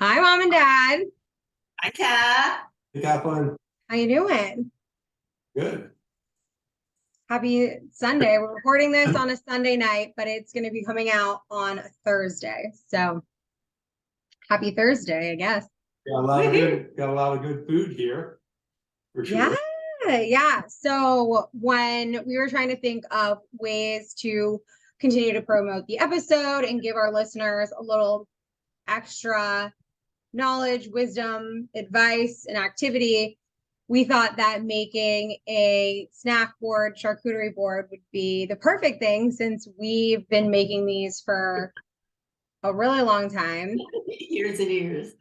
Hi, Mom and Dad. Hi, Kat. Hey, Kathlyn. How you doing? Good. Happy Sunday. We're recording this on a Sunday night, but it's going to be coming out on a Thursday. So happy Thursday, I guess. Got a lot of good food here, for sure. Yeah. So when we were trying to think of ways to continue to promote the episode and give our listeners a little extra knowledge, wisdom, advice, and activity, we thought that making a snack board, charcuterie board would be the perfect thing since we've been making these for a really long time. Years and years.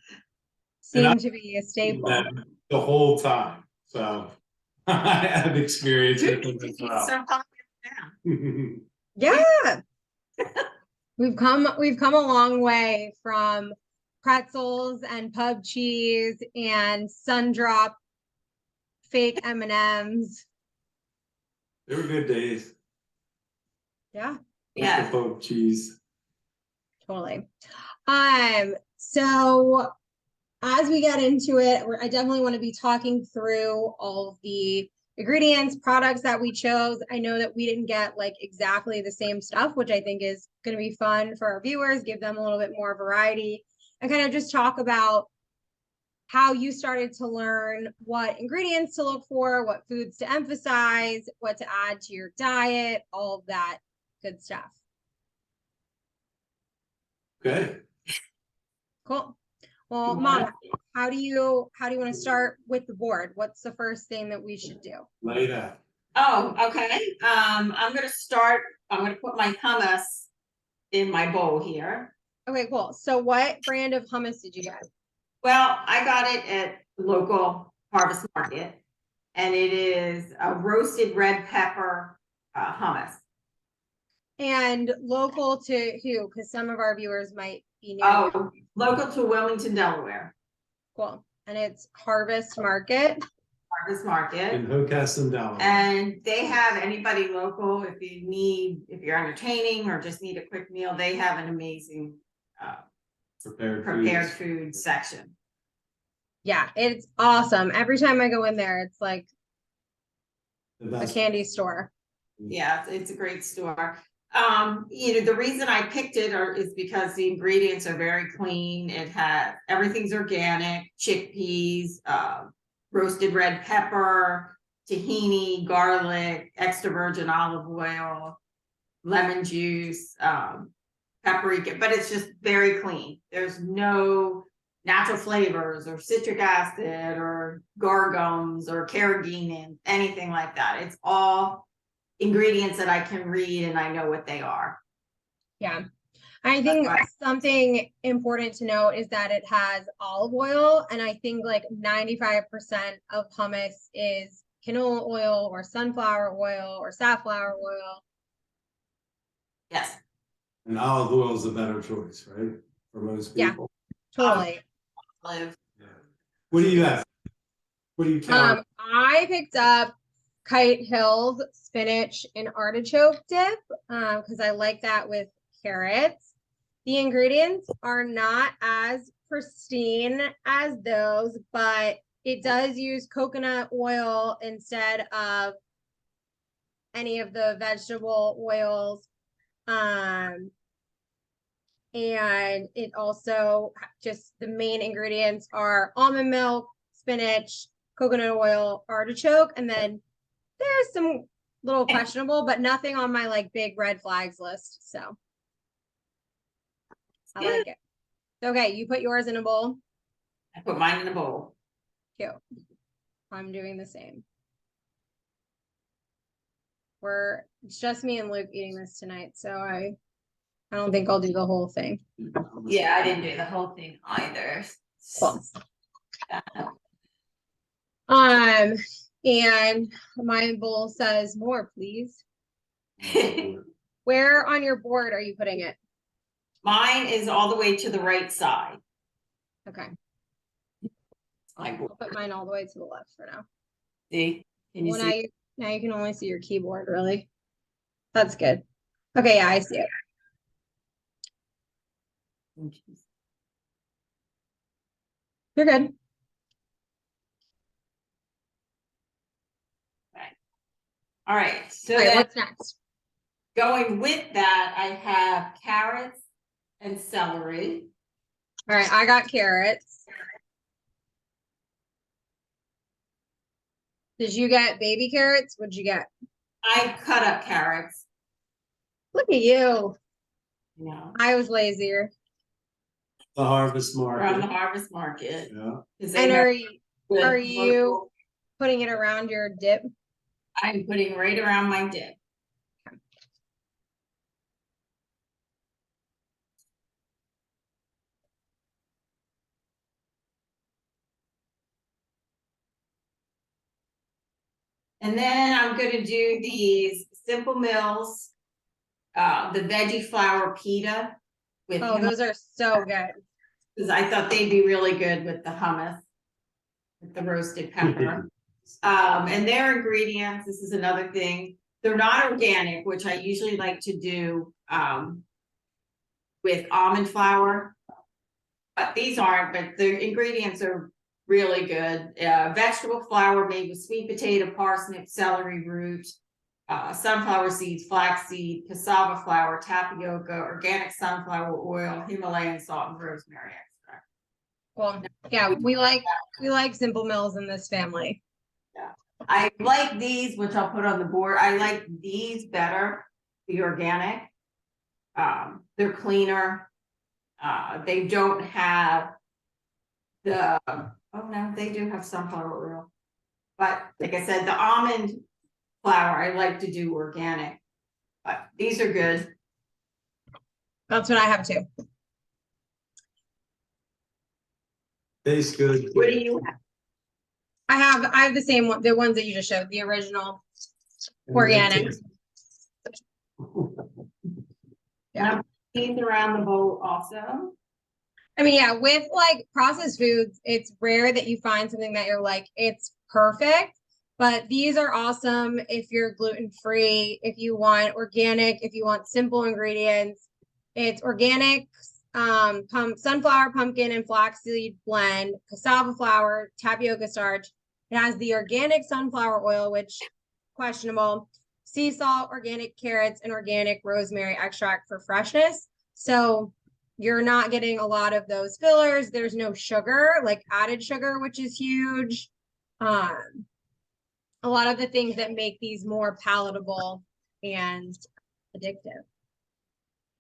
Seem to be a staple. The whole time. So I have experience with them as well. So popular now. Yeah. We've come a long way from pretzels and pub cheese and Sundrop fake M&Ms. They were good days. Yeah. Yeah. The folk cheese. Totally. So as we get into it, I definitely want to be talking through all of the ingredients, products that we chose. I know that we didn't get like exactly the same stuff, which I think is going to be fun for our viewers, give them a little bit more variety, and kind of just talk about how you started to learn what ingredients to look for, what foods to emphasize, what to add to your diet, all of that good stuff. Okay. Cool. Well, Mom, how do you want to start with the board? What's the first thing that we should do? Lay it out. Oh, okay. I'm gonna put my hummus in my bowl here. Okay, cool. So what brand of hummus did you get? Well, I got it at the local harvest market, and it is a roasted red pepper hummus. And local to who? Because some of our viewers might be new. Oh, local to Wilmington, Delaware. Cool. And it's Harvest Market. Harvest Market. In Hocassin, Delaware. And they have anybody local, if you're entertaining or just need a quick meal, they have an amazing prepared food section. Yeah, it's awesome. Every time I go in there, it's like a candy store. Yeah, it's a great store. The reason I picked it is because the ingredients are very clean. Everything's organic, chickpeas, roasted red pepper, tahini, garlic, extra virgin olive oil, lemon juice, paprika, but it's just very clean. There's no natural flavors or citric acid or gargums or carrageenan, anything like that. It's all ingredients that I can read and I know what they are. Yeah. I think something important to note is that it has olive oil, and I think like 95% of hummus is canola oil or sunflower oil or safflower oil. Yes. And olive oil is a better choice, right? For most people. Yeah, totally. Yeah. What do you have? What do you count? I picked up Kite Hill's spinach and artichoke dip because I like that with carrots. The ingredients are not as pristine as those, but it does use coconut oil instead of any of the vegetable oils. And it also just the main ingredients are almond milk, spinach, coconut oil, artichoke, and then there's some little questionable, but nothing on my like big red flags list. So I like it. Okay, you put yours in a bowl. I put mine in a bowl. Cute. I'm doing the same. It's just me and Luke eating this tonight, so I don't think I'll do the whole thing. Yeah, I didn't do the whole thing either. Cool. And my bowl says more, please. Where on your board are you putting it? Mine is all the way to the right side. Okay. I'll put mine all the way to the left for now. See? Can you see? Now you can only see your keyboard, really. That's good. Okay, yeah, I see it. You're good. All right, so All right, then what's next? going with that, I have carrots and celery. All right, I got carrots. Did you get baby carrots? What'd you get? I cut up carrots, Look at you. you know, I was lazier. The harvest from the market. harvest market. Yeah. 'Cause they And have are good you local- putting it around your dip? I'm putting right around my dip. And then I'm gonna do these Simple Mills, the veggie flour pita with Oh, those are so good. because I thought they'd be really good with the hummus, with the roasted pepper. And their ingredients, this is another thing, they're not organic, which I usually like to do, with almond flour. But these aren't, but the ingredients are really good. Vegetable flour made with sweet potato, parsnip, celery root, sunflower seeds, flaxseed, cassava flour, tapioca, organic sunflower oil, Himalayan salt, and rosemary extract. Well, yeah, we like Simple Mills in this family. I like these, which I'll put on the board. I like these better, the organic. They're cleaner. They don't have the, oh no, they do have sunflower oil. But like I said, the almond flour, I like to do organic. But these are good. That's what I have too. Tastes good. What do you have? I have the same one, the ones that you just showed, the original organic. Yeah. These around the bowl also. I mean, yeah, with like processed foods, it's rare that you find something that you're like, it's perfect. But these are awesome if you're gluten-free, if you want organic, if you want simple ingredients. It's organic, sunflower, pumpkin, and flaxseed blend, cassava flour, tapioca starch. It has the organic sunflower oil, which questionable, sea salt, organic carrots, and organic rosemary extract for freshness. So you're not getting a lot of those fillers. There's no sugar, like added sugar, which is huge. A lot of the things that make these more palatable and addictive.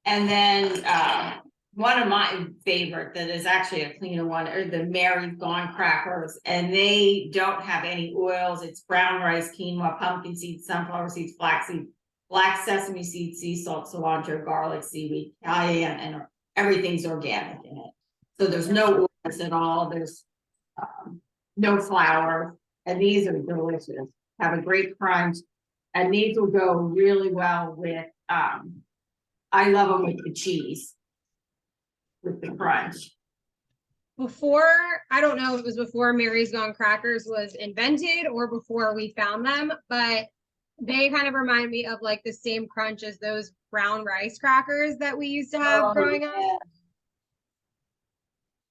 And then one of my favorite that is actually a cleaner one are the Mary's Gone crackers, and they don't have any oils. It's brown rice, quinoa, pumpkin seeds, sunflower seeds, flaxseed, black sesame seeds, sea salt, cilantro, garlic, seaweed, cayenne, and everything's organic in it. So there's no oils at all. There's no flour, and these are delicious. Have a great crunch, and these will go really well with. I love them with the cheese, with the crunch. Before, I don't know if it was before Mary's Gone Crackers was invented or before we found them, but they kind of remind me of like the same crunch as those brown rice crackers that we used to have growing up.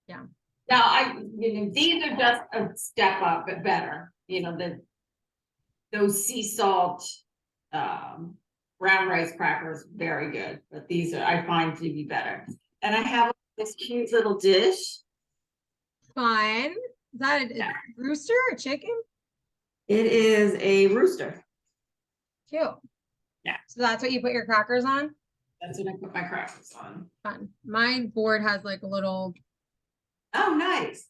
Yeah. Now, these are just a step up, but better. Those sea salt, brown rice crackers, very good, but these are, I find to be better. And I have this cute little dish. Fun. Is that a rooster or chicken? It is a rooster. Cute. Yeah. So that's what you put your crackers on? That's what I put my crackers on. Fun. My board has like a little. Oh, nice.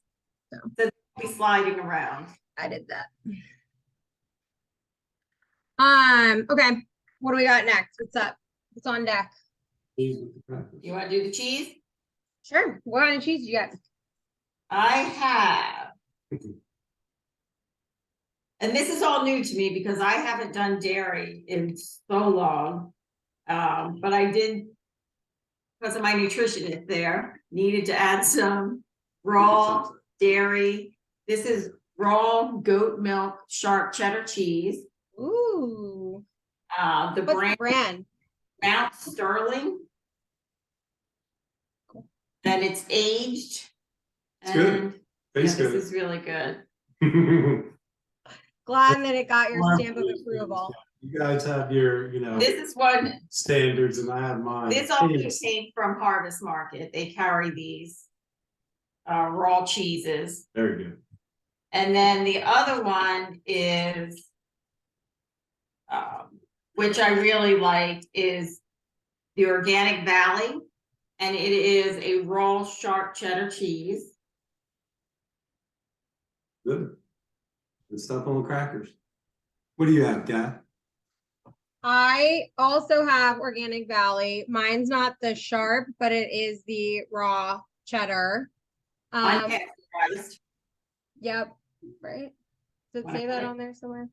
So they'll be sliding around. I did that. Okay. What do we got next? What's up? What's on deck? You want to do the cheese? Sure. What kind of cheese do you got? I have. And this is all new to me because I haven't done dairy in so long. But I did, because of my nutritionist there, needed to add some raw dairy. This is raw goat milk sharp cheddar cheese. Ooh. The What's brand? Mount Sterling. Cool. And it's aged. It's good. Tastes this good. is really good. Glad that it got your stamp of approval. You guys have your, This is one, standards and I have mine. this also came from Harvest Market. They carry these raw cheeses. Very good. And then the other one is, which I really like, is the Organic Valley. And it is a raw sharp cheddar cheese. Good. Good stuff on the crackers. What do you have, Gav? I also have Organic Valley. Mine's not the sharp, but it is the raw cheddar. Unpasteurized. Yep. Right. Does it Wanna say that put it- on there somewhere?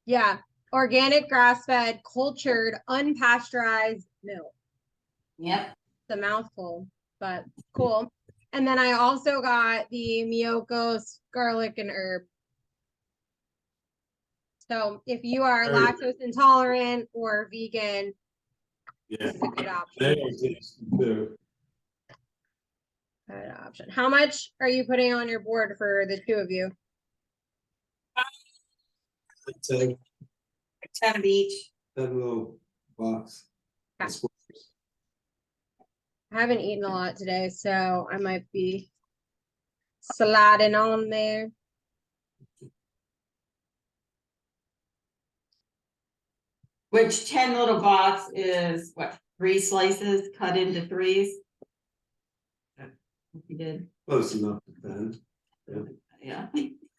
Yeah. Organic, grass-fed, cultured, unpasteurized milk. Yep. It's a mouthful, but cool. And then I also got the Miyoko garlic and herb. So if you are Herb. lactose intolerant or vegan, Yeah. this is a good They option. exist too. Good option. How much are you putting on your board for the two of you? It's a 10 of each. that little box. Okay. I haven't eaten a lot today, so I might be sliding on there. Which 10 little box is what, 3 slices cut into 3s? You did, Close enough then. yeah.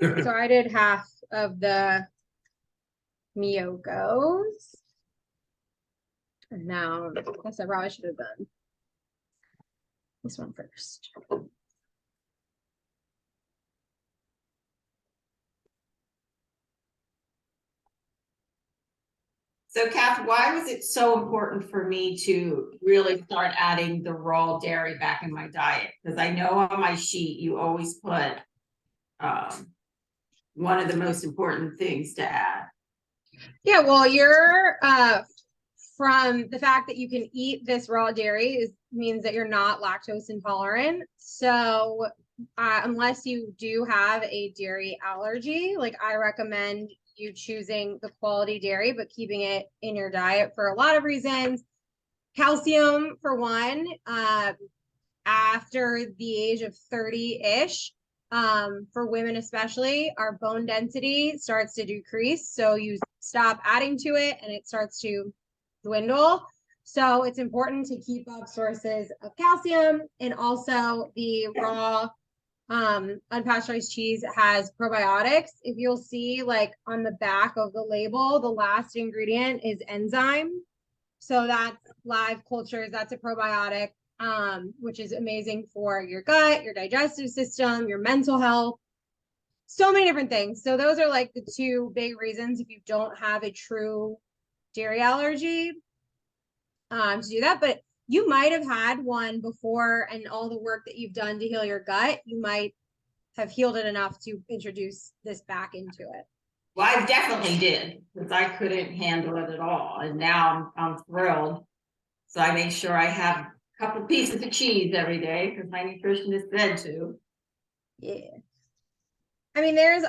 So I did half of the Miyokos. And now, I guess I probably should have done this one first. So Kath, why was it so important for me to really start adding the raw dairy back in my diet? Because I know on my sheet, you always put one of the most important things to add. Yeah, well, you're from the fact that you can eat this raw dairy means that you're not lactose intolerant. So unless you do have a dairy allergy, like I recommend you choosing the quality dairy, but keeping it in your diet for a lot of reasons. Calcium, for one, after the age of 30-ish, for women especially, our bone density starts to decrease. So you stop adding to it and it starts to dwindle. So it's important to keep up sources of calcium, and also the raw unpasteurized cheese has probiotics. If you'll see, like on the back of the label, the last ingredient is enzyme. So that's live cultures, that's a probiotic, which is amazing for your gut, your digestive system, your mental health, so many different things. So those are like the two big reasons if you don't have a true dairy allergy, to do that. But you might have had one before, and all the work that you've done to heal your gut, you might have healed it enough to introduce this back into it. Well, I definitely did, because I couldn't handle it at all. And now I'm thrilled. So I make sure I have a couple pieces of cheese every day because my nutritionist said to. Yeah. I mean, there's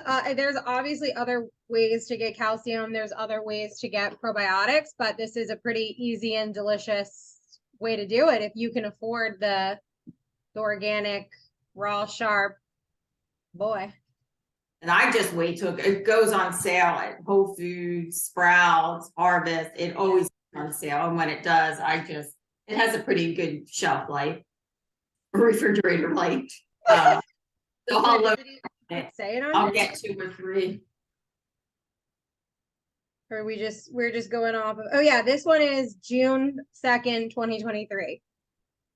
obviously other ways to get calcium. There's other ways to get probiotics, but this is a pretty easy and delicious way to do it if you can afford the organic, raw, sharp. Boy. And I just wait till it goes on sale at Whole Foods, Sprouts, Harvest. It always goes on sale. And when it does, it has a pretty good shelf life, refrigerator life. So I'll look it. Say it on I'll it? get 2 or 3. Or we're just going off of, oh yeah, this one is June 2nd, 2023.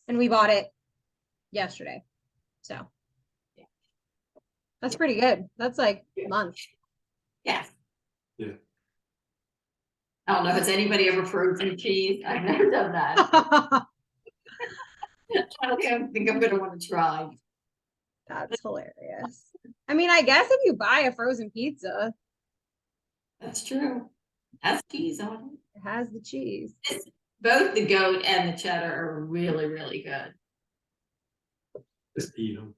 And we bought it yesterday. So that's pretty good. That's like a month. Yes. Yeah. I don't know if it's anybody ever frozen cheese. I've never done that. I don't think I'm gonna want to try. That's hilarious. I mean, I guess if you buy a frozen pizza, That's true. That's cheese on it has the cheese. it. Both the goat and the cheddar are really, really good. Just eat them.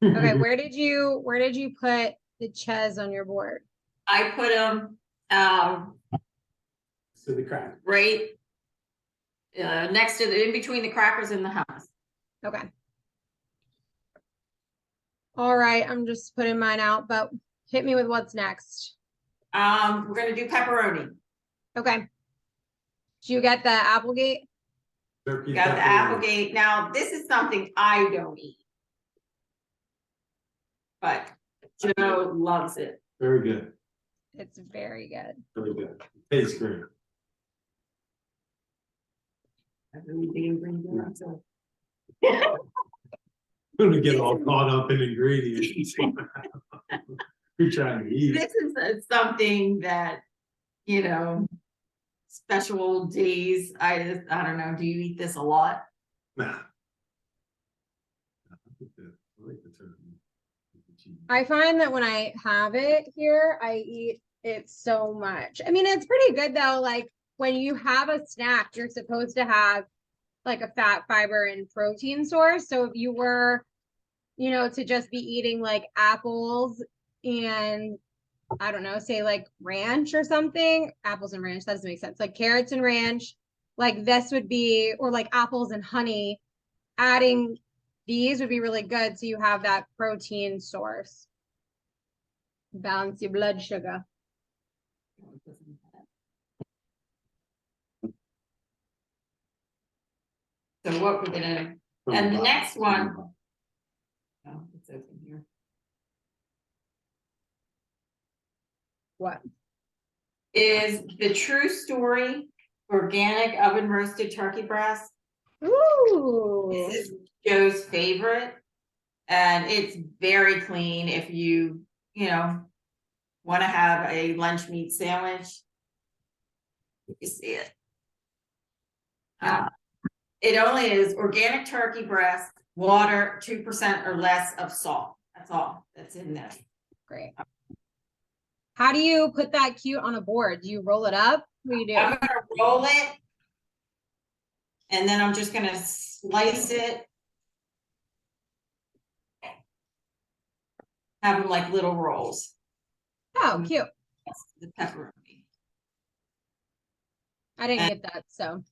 Okay, where did you put the ches on your board? I put them, So the crack. right, next to in between the crackers and the hummus. Okay. All right, I'm just putting mine out, but hit me with what's next. We're gonna do pepperoni. Okay. Did you get the Applegate? Turkey Got the pepperoni. Applegate. Now, this is something I don't eat. But Joe loves it. Very good, It's very good. very good. Tastes great. I really dig ingredients. Gonna get all caught up in ingredients. You're trying to eat. This is something that, you know, special days, I don't know, do you eat this a lot? Nah. I like the turkey. I find that when I have it here, I eat it so much. I mean, it's pretty good though. Like when you have a snack, you're supposed to have like a fat, fiber, and protein source. So if you were, you know, to just be eating like apples and I don't know, say like ranch or something, apples and ranch, that doesn't make sense. Like carrots and ranch, like this would be, or like apples and honey, adding these would be really good. So you have that protein source. Balance your blood sugar. So what we're gonna, and the next one. Oh, it's open here. What? Is the True Story organic oven roasted turkey breast. Ooh. This is Joe's favorite. And it's very clean if you know, want to have a lunch meat sandwich. You see it. It only is organic turkey breast, water, 2% or less of salt. That's all that's in there. Great. How do you put that cute on a board? Do you roll it up? What do you do? I'm gonna roll it. And then I'm just gonna slice it. Have them like little rolls. Oh, cute. That's the pepperoni. I didn't get that, so.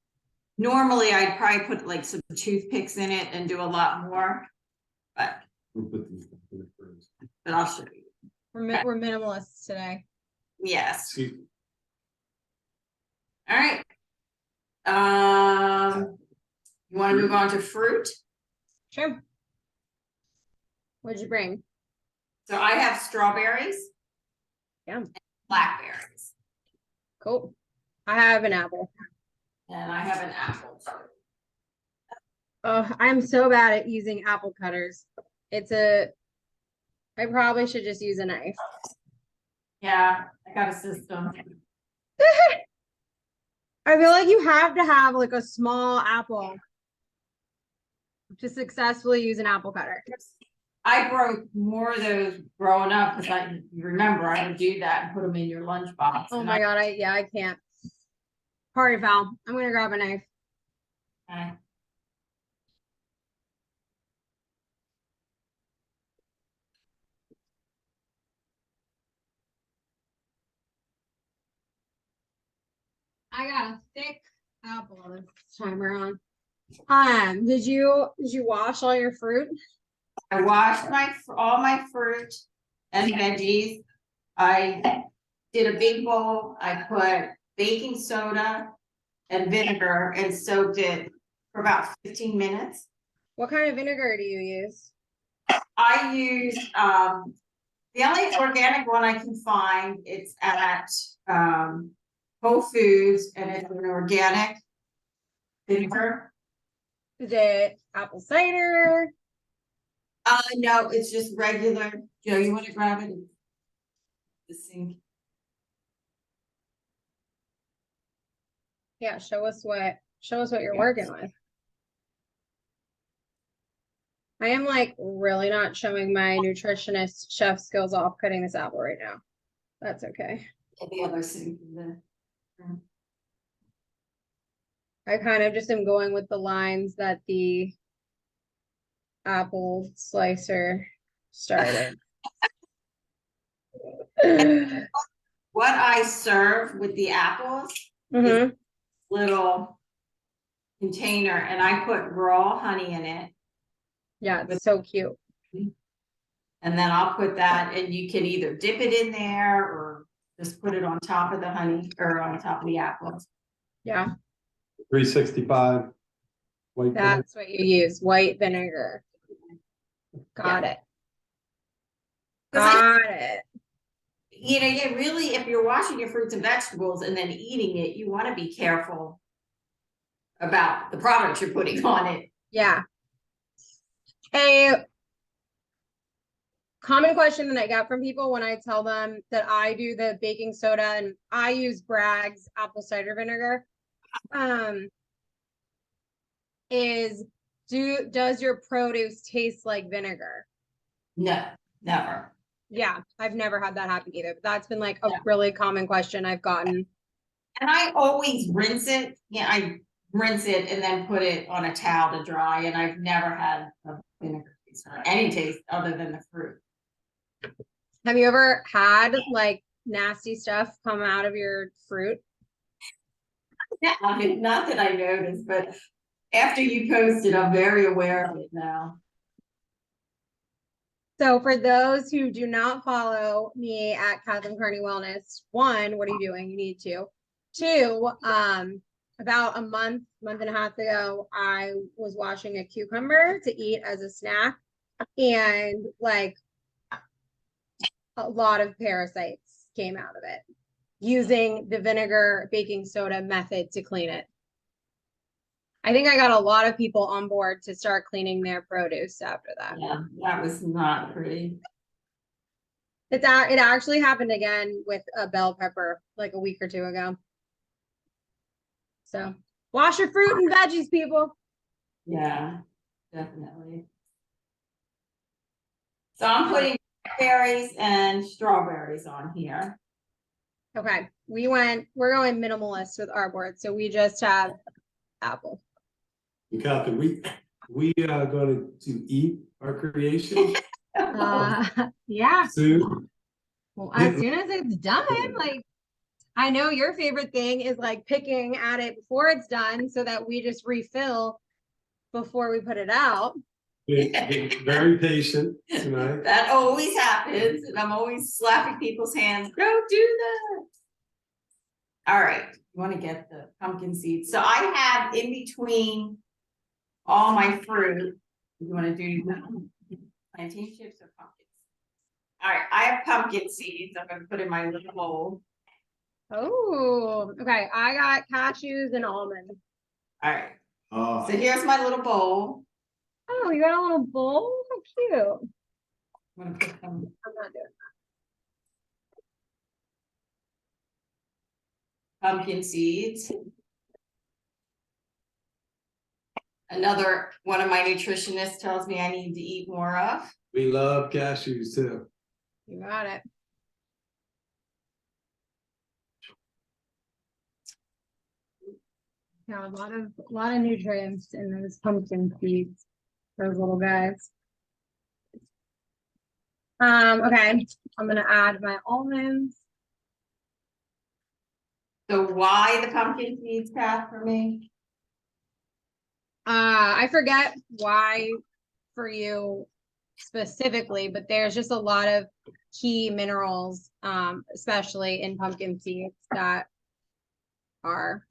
Normally, I'd probably put like some toothpicks in it and do a lot more, but We'll put these in the fridge. I'll show you. We're minimalists today. Yes. See, All right. You want to move on to fruit? Sure. What'd you bring? So I have strawberries. Yeah. And blackberries. Cool. I have an apple. And I have an apple. Oh, I'm so bad at using apple cutters. I probably should just use a knife. Yeah, I got a system. I feel like you have to have like a small apple to successfully use an apple cutter. I broke more of those growing up because you remember I would do that and put them in your lunchbox. Oh my God, I can't. Party foul. I'm gonna grab a knife. Okay. I got a thick apple this time around. Did you wash all your fruit? I washed all my fruit and veggies. I did a big bowl. I put baking soda and vinegar and soaked it for about 15 minutes. What kind of vinegar do you use? I use the only organic one I can find. It's at Whole Foods and it's an organic vinegar. Is it apple cider? No, it's just regular. Joe, you want to grab it? The sink. Yeah, show us what you're working with. I am like really not showing my nutritionist chef skills off cutting this apple right now. That's okay. The other sink is there. I kind of just am going with the lines that the apple slicer started. What I serve with the apples, Mhm. little container, and I put raw honey in it. Yeah, it's so cute. And then I'll put that, and you can either dip it in there or just put it on top of the honey or on top of the apples. Yeah, 365. White vinegar. that's what you use, white vinegar. Got it. 'Cause Got it. you really, if you're washing your fruits and vegetables and then eating it, you want to be careful about the products you're putting on it. Yeah. A common question that I get from people when I tell them that I do the baking soda and I use Bragg's apple cider vinegar, is does your produce taste like vinegar? No, never. Yeah, I've never had that happen either, but that's been like a Yeah. really common question I've gotten. And I always rinse it. Yeah, I rinse it and then put it on a towel to dry, and I've never had a vinegar taste or any taste other than the fruit. Have you ever had like nasty stuff come out of your fruit? Yeah, I mean, not that I noticed, but after you posted, I'm very aware of it now. So for those who do not follow me at Kathlyn Carney Wellness, one, what are you doing? You need to. Two, about a month and a half ago, I was washing a cucumber to eat as a snack, and like a lot of parasites came out of it using the vinegar baking soda method to clean it. I think I got a lot of people on board to start cleaning their produce after that. Yeah, that was not pretty. It actually happened again with a bell pepper like a week or two ago. So wash your fruit and veggies, people. Yeah, definitely. So I'm putting berries and strawberries on here. Okay, we're going minimalist with our board, so we just have apple. Kathlyn, we are going to eat our creation Yeah. soon. Well, as soon as it's done, like I know your favorite thing is like picking at it before it's done so that we just refill before we put it out. Being very patient tonight. That always happens, and I'm always slapping people's hands. Don't do that. All right, you want to get the pumpkin seeds. So I have in between all my fruit. You want to do plantain chips or pumpkins? All right, I have pumpkin seeds. I'm going to put in my little bowl. Oh, okay. I got cashews and almonds. All right. Oh, So here's my little bowl. Oh, you got a little bowl? How cute. I'm gonna put some I'm not doing pumpkin seeds. Another one of my nutritionists tells me I need to eat more of. we love cashews too. that. You got it. Yeah, a lot of nutrients in those pumpkin seeds, those little guys. Okay, I'm gonna add my almonds. So why the pumpkin seeds, Kath, for me? I forget why for you specifically, but there's just a lot of key minerals, especially in pumpkin seeds, that are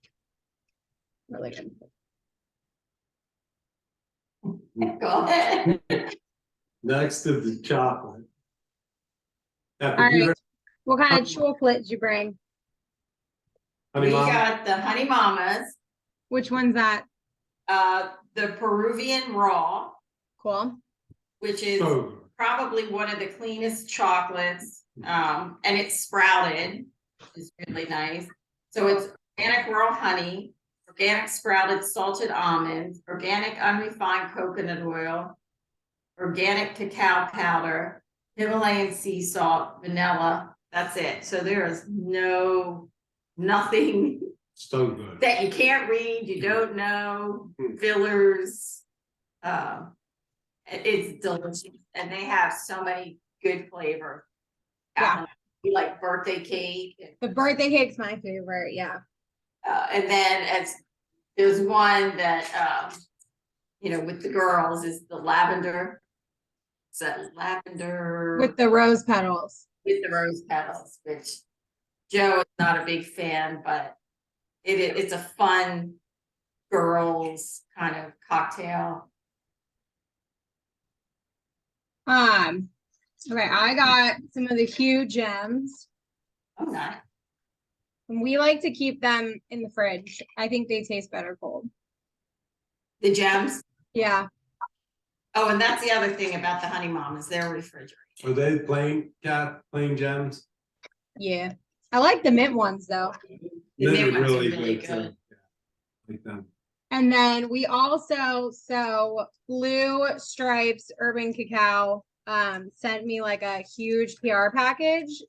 really good. Go ahead. Next to the chocolate. All right. What kind of chocolate did you bring? We got the Honey Mamas, Which one's that? the Peruvian Raw, Cool. which is Oh, probably one of the cleanest chocolates, and it's sprouted, which is really nice. So it's organic raw honey, organic sprouted salted almonds, organic unrefined coconut oil, organic cacao powder, Himalayan sea salt, vanilla. That's it. So there is nothing so good. that you can't read, you don't know, fillers. It's delicious, and they have so many good flavors. Yeah. You like birthday cake. The birthday cake's my favorite, yeah. And then as there's one that, you know, with the girls is the lavender. So lavender. With the rose petals. With the rose petals, which Joe is not a big fan, but it's a fun girls kind of cocktail. Okay, I got some of the huge gems. Oh, nice. And we like to keep them in the fridge. I think they taste better cold. The gems. Yeah. Oh, and that's the other thing about the Honey Mom is they're refrigerated. Are they plain, plain gems? Yeah. I like the mint ones though. The They're mint ones are really really good, good. too. Yeah, like them. And then we also, so Blue Stripes Urban Cacao sent me like a huge PR package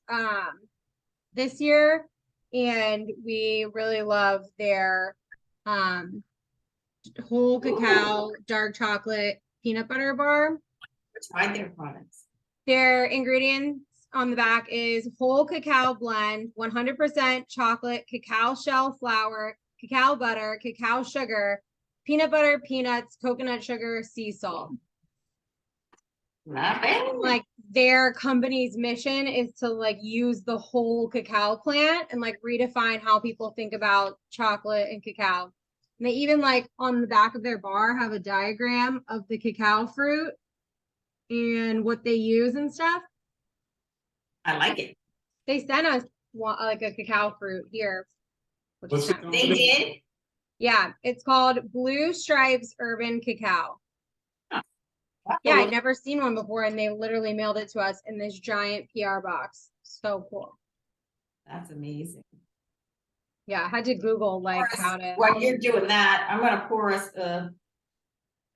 this year. And we really love their whole cacao, dark chocolate, peanut butter bar. Which tried their products. Their ingredients on the back is whole cacao blend, 100% chocolate, cacao shell flour, cacao butter, cacao sugar, peanut butter, peanuts, coconut sugar, sea salt. Not bad. Like their company's mission is to like use the whole cacao plant and like redefine how people think about chocolate and cacao. And they even like on the back of their bar have a diagram of the cacao fruit and what they use and stuff. I like it. They sent us like a cacao fruit here. What's the They company? did. Yeah, it's called Blue Stripes Urban Cacao. Yeah, I'd never seen one before, and they literally mailed it to us in this giant PR box. So cool. That's amazing. Yeah, I had to Google like how to. While you're doing that, I'm gonna pour us a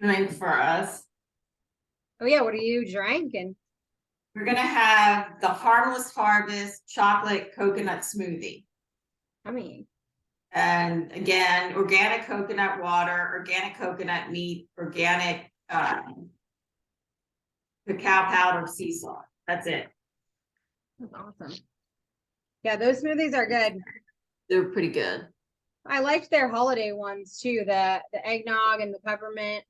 drink for us. Oh yeah, what are you drinking? We're gonna have the Harmless Harvest chocolate coconut smoothie. I mean, And again, organic coconut water, organic coconut meat, organic cacao powder, sea salt. That's it. that's awesome. Yeah, those smoothies are good. They're pretty good. I liked their holiday ones too, the eggnog and the peppermint.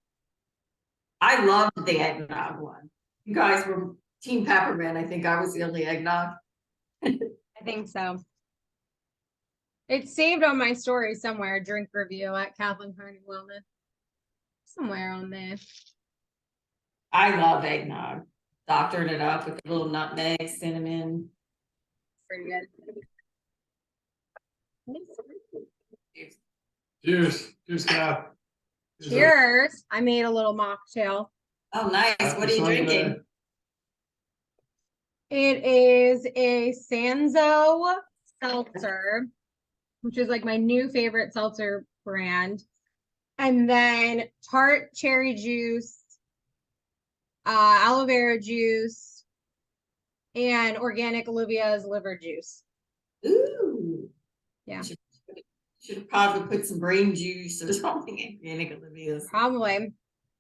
I loved the eggnog one. You guys were team peppermint. I think I was the only eggnog. I think so. It's saved on my story somewhere, drink review at Kathlyn Carney Wellness. Somewhere on there. I love eggnog. Doctored it up with a little nutmeg, cinnamon. Pretty good. Cheers, cheers, Kath. Cheers. I made a little mocktail. Oh, nice. What are you drinking? It is a Sanzo seltzer, which is like my new favorite seltzer brand. And then tart cherry juice, aloe vera juice, and organic Olivia's liver juice. Ooh. Yeah. Should probably put some brain juice or something in organic Olivia's. Probably.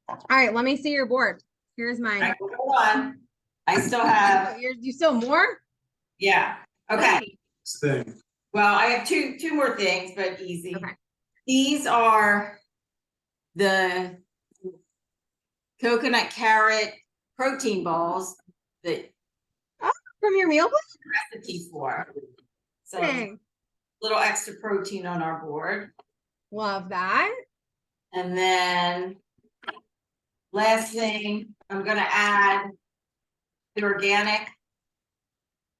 All right, let me see your board. Here's mine. Right, hold on. I still have, You still more? yeah. Okay. Thing. Well, I have two more things, but easy. Okay. These are the coconut carrot protein balls that From your meal plan? recipe for. So Dang. little extra protein on our board. Love that. And then last thing, I'm gonna add the organic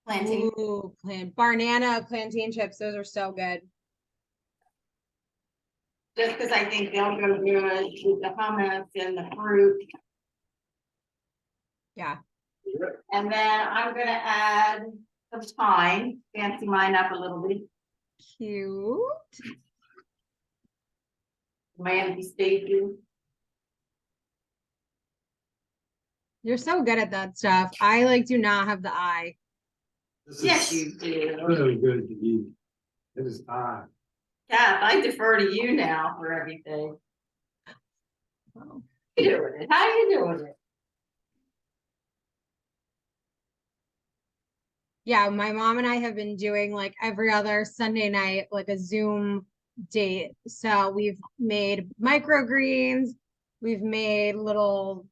plantain. Ooh, banana plantain chips. Those are so good. Just because I think they'll go good with the hummus and the fruit. Yeah. And then I'm gonna add some thyme, fancy mine up a little bit. Cute. My empty spaces. You're so good at that stuff. I like do not have the eye. This Yes, is you do. really good to eat. It is hot. Kath, I defer to you now for everything. Oh. You doing it? How you doing it? Yeah, my mom and I have been doing like every other Sunday night, like a Zoom date. So we've made microgreens, we've made little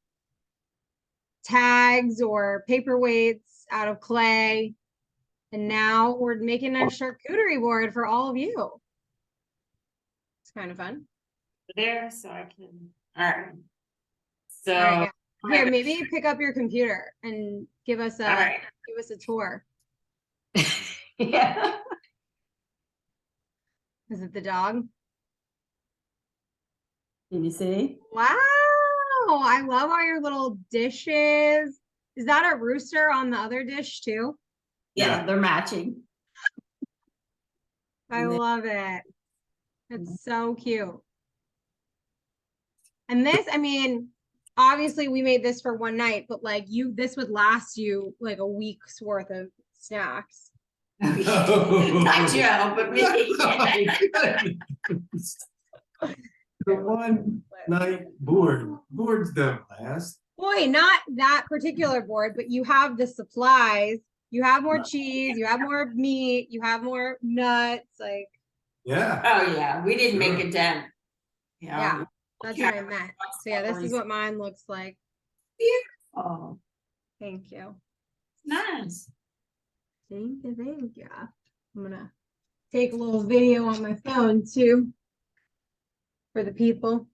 tags or paperweights out of clay, and now we're making a charcuterie board for all of you. It's kind of fun. There, so I can, all right. So, All right, yeah. Here, maybe pick up your computer and give us all right. a tour. Yeah. Is it the dog? Can you see? Wow, I love all your little dishes. Is that a rooster on the other dish too? Yeah, they're matching. I And then- love it. It's so cute. And this, I mean, obviously we made this for one night, but like this would last you like a week's worth of snacks. Not Joe, but me. The one night boards don't last. Boy, not that particular board, but you have the supplies. You have more cheese, you have more meat, you have more nuts, like Yeah. Oh, yeah, we didn't make Sure. a dent. yeah, that's what I meant. So yeah, this is what mine looks like. Oh, Thank you. nice. Thank you. I'm gonna take a little video on my phone too for the people.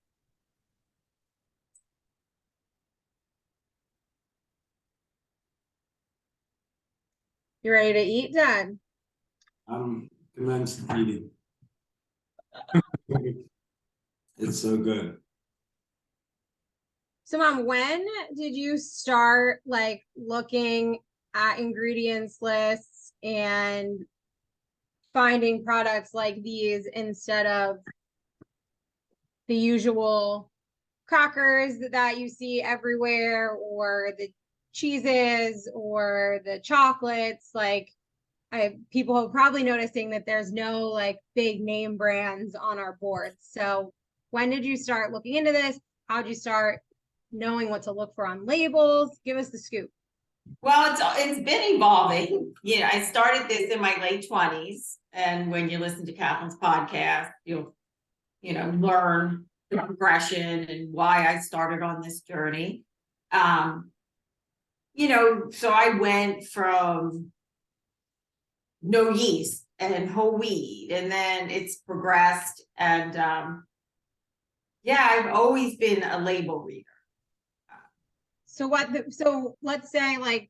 You ready to eat, Dad? I'm commenced eating. It's so good. So Mom, when did you start like looking at ingredients lists and finding products like these instead of the usual crackers that you see everywhere, or the cheeses or the chocolates? Like people are probably noticing that there's no like big name brands on our boards. So when did you start looking into this? How'd you start knowing what to look for on labels? Give us the scoop. Well, it's been evolving. You know, I started this in my late 20s, and when you listen to Kathlyn's podcast, you'll, learn the progression and why I started on this journey. So I went from no yeast and whole wheat, and then it's progressed, and I've always been a label reader. So let's say like,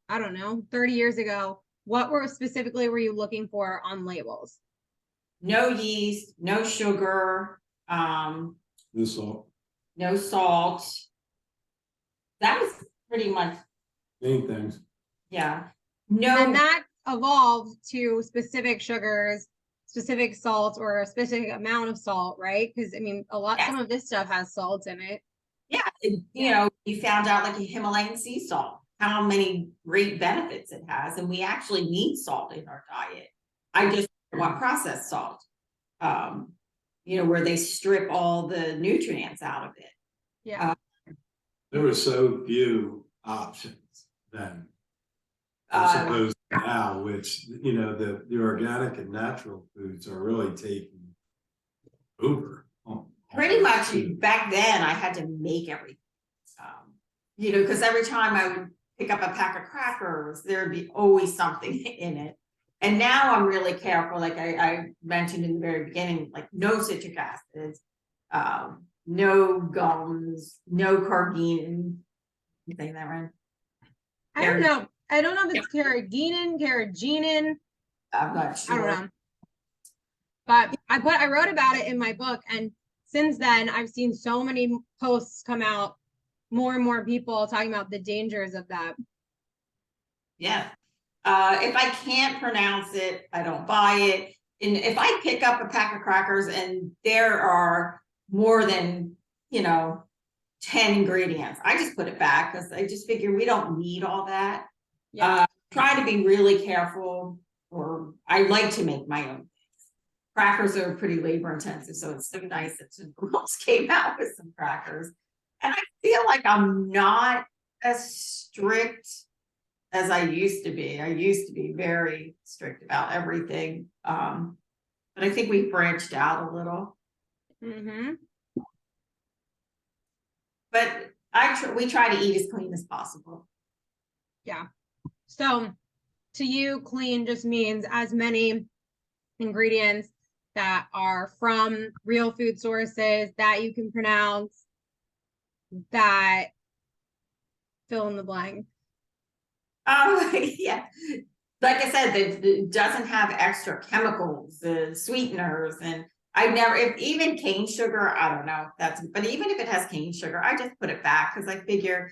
I don't know, 30 years ago, what specifically were you looking for on labels? No yeast, no sugar, No salt. no salt. That was pretty much, Main things. yeah. And that evolved to specific sugars, specific salts, or a specific amount of salt, right? Because I mean, some of this stuff has salt in it. Yeah, you found out like a Himalayan sea salt, how many great benefits it has, and we actually need salt in our diet. I just want processed salt, where they strip all the nutrients out of it. Yeah. There were so few options then. As opposed to now, which, the organic and natural foods are really taking over. Pretty much back then I had to make everything, because every time I would pick up a pack of crackers, there'd be always something in it. And now I'm really careful, like I mentioned in the very beginning, like no citric acids, no gums, no carrageenan. You saying that right? I don't know. I don't know if it's carrageenan. I'm not sure. I don't know. But I wrote about it in my book, and since then I've seen so many posts come out, more and more people talking about the dangers of that. Yeah. If I can't pronounce it, I don't buy it. And if I pick up a pack of crackers and there are more than, 10 ingredients, I just put it back because I just figure we don't need all that. Yeah. Try to be really careful, or I like to make my own things. Crackers are pretty labor intensive, so it's so nice that some girls came out with some crackers. And I feel like I'm not as strict as I used to be. I used to be very strict about everything. But I think we branched out a little. Mm-hmm. But we try to eat as clean as possible. Yeah. So to you, clean just means as many ingredients that are from real food sources that you can pronounce, that fill in the blank. Oh, yeah. Like I said, it doesn't have extra chemicals, sweeteners, and I never, even cane sugar, I don't know, but even if it has cane sugar, I just put it back because I figure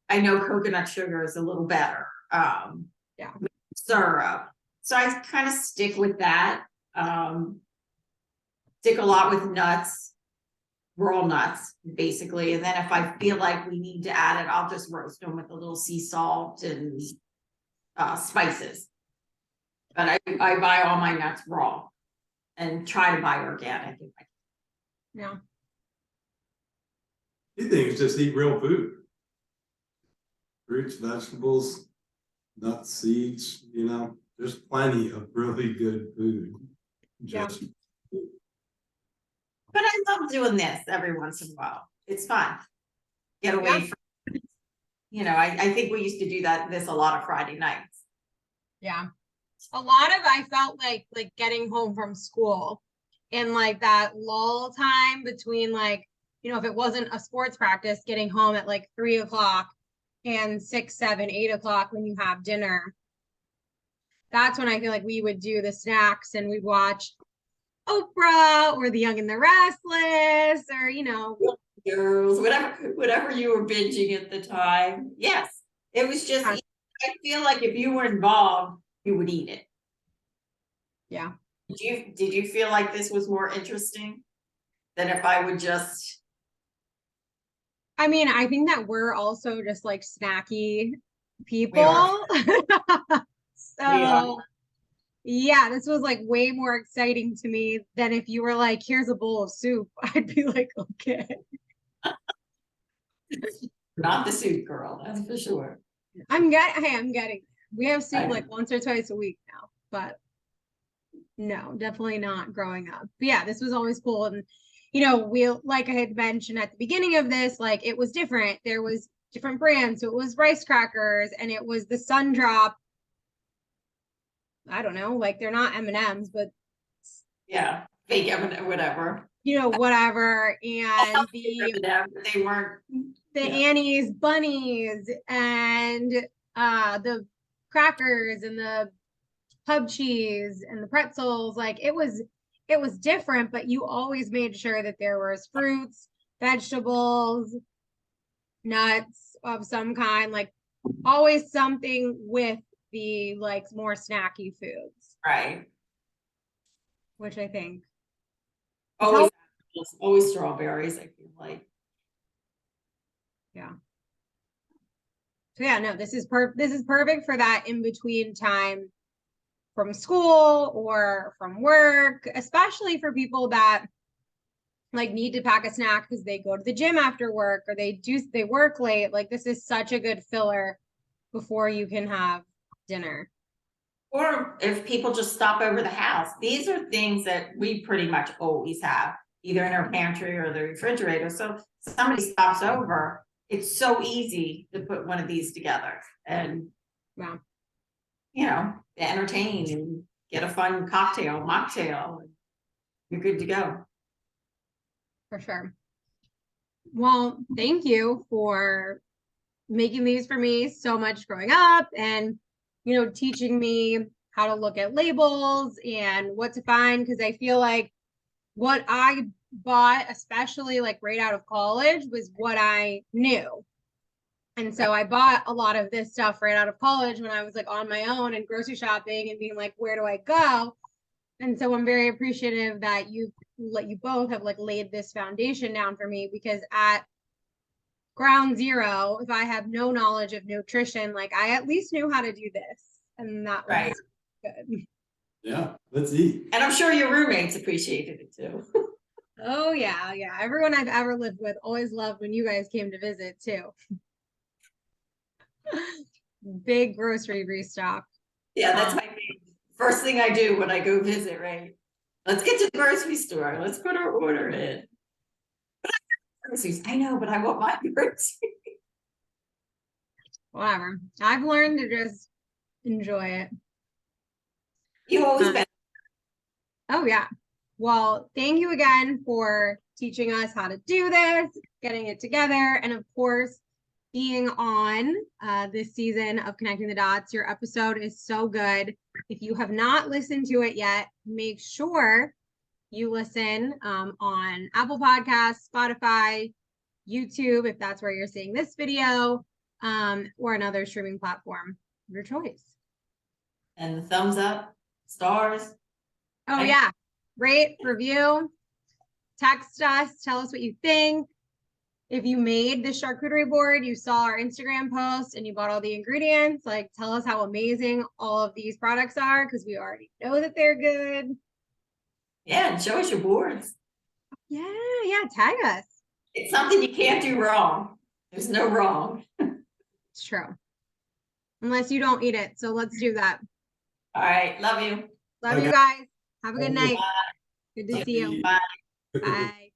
I know coconut sugar is a little better. Yeah. Syrup. So I kind of stick with that. Stick a lot with nuts, raw nuts, basically. And then if I feel like we need to add it, I'll just roast them with a little sea salt and spices. But I buy all my nuts raw and try to buy organic if I can. Yeah. You things just eat real food. Fruits, vegetables, nuts, seeds, you know, there's plenty of really good food. Just But I love doing this every once in a while. It's fun. Get away from, I think we used to do this a lot of Friday nights. Yeah. A lot of, I felt like getting home from school and like that lull time between like, if it wasn't a sports practice, getting home at like 3 o'clock and 6, 7, 8 o'clock when you have dinner. That's when I feel like we would do the snacks and we'd watch Oprah or The Young and the Restless or, Girls, whatever you were binging at the time. Yes. It was just, I feel like if you were involved, you would eat it. Yeah. Did you feel like this was more interesting than if I would just? I mean, I think that we're also just like snacky people. So yeah, this was like way more exciting to me than if you were like, here's a bowl of soup. I'd be like, okay. Not the soup girl, that's for sure. I'm getting. We have soup like once or twice a week now, but no, definitely not growing up. But yeah, this was always cool. And we, like I had mentioned at the beginning of this, like it was different. There was different brands. So it was rice crackers and it was the Sun Drop. I don't know, like they're not M&Ms, but yeah, fake M&M, whatever. Whatever. And they weren't the Annie's bunnies and the crackers and the pub cheese and the pretzels. Like it was different, but you always made sure that there was fruits, vegetables, nuts of some kind, like always something with the like more snacky foods. Right. Which I think always strawberries, I feel like. Yeah. So yeah, no, this is perfect for that in between time from school or from work, especially for people that like need to pack a snack because they go to the gym after work or they work late. Like this is such a good filler before you can have dinner. Or if people just stop over the house, these are things that we pretty much always have, either in our pantry or the refrigerator. So somebody stops over, it's so easy to put one of these together and, entertain and get a fun mocktail, and you're good to go. For sure. Well, thank you for making these for me so much growing up and, teaching me how to look at labels and what to find. Cause I feel like what I bought, especially like right out of college, was what I knew. And so I bought a lot of this stuff right out of college when I was like on my own and grocery shopping and being like, where do I go? And so I'm very appreciative that you both have like laid this foundation down for me, because at ground zero, if I have no knowledge of nutrition, like I at least knew how to do this. And that was good. Yeah, let's eat. And I'm sure your roommates appreciated it too. Oh yeah. Yeah. Everyone I've ever lived with always loved when you guys came to visit too. big grocery restock. Yeah, that's my first thing I do when I go visit, right? Let's get to the grocery store. Let's put our order in. Groceries. I know, but I want my groceries. Whatever. I've learned to just enjoy it. You always been. Oh yeah. Well, thank you again for teaching us how to do this, getting it together, and of course, being on this season of Connecting the Dots. Your episode is so good. If you have not listened to it yet, make sure you listen on Apple Podcasts, Spotify, YouTube, if that's where you're seeing this video, or another streaming platform of your choice. And the thumbs up, stars. Oh yeah, rate, review, text us, tell us what you think. If you made the charcuterie board, you saw our Instagram post and you bought all the ingredients, like tell us how amazing all of these products are, because we already know that they're good. Yeah, and show us your boards. Yeah, tag us. It's something you can't do wrong. There's no wrong. It's true. Unless you don't eat it. So let's do that. All right, love you. Love Bye, you guys. guys. Have a good night. Good to see you. Bye. Bye.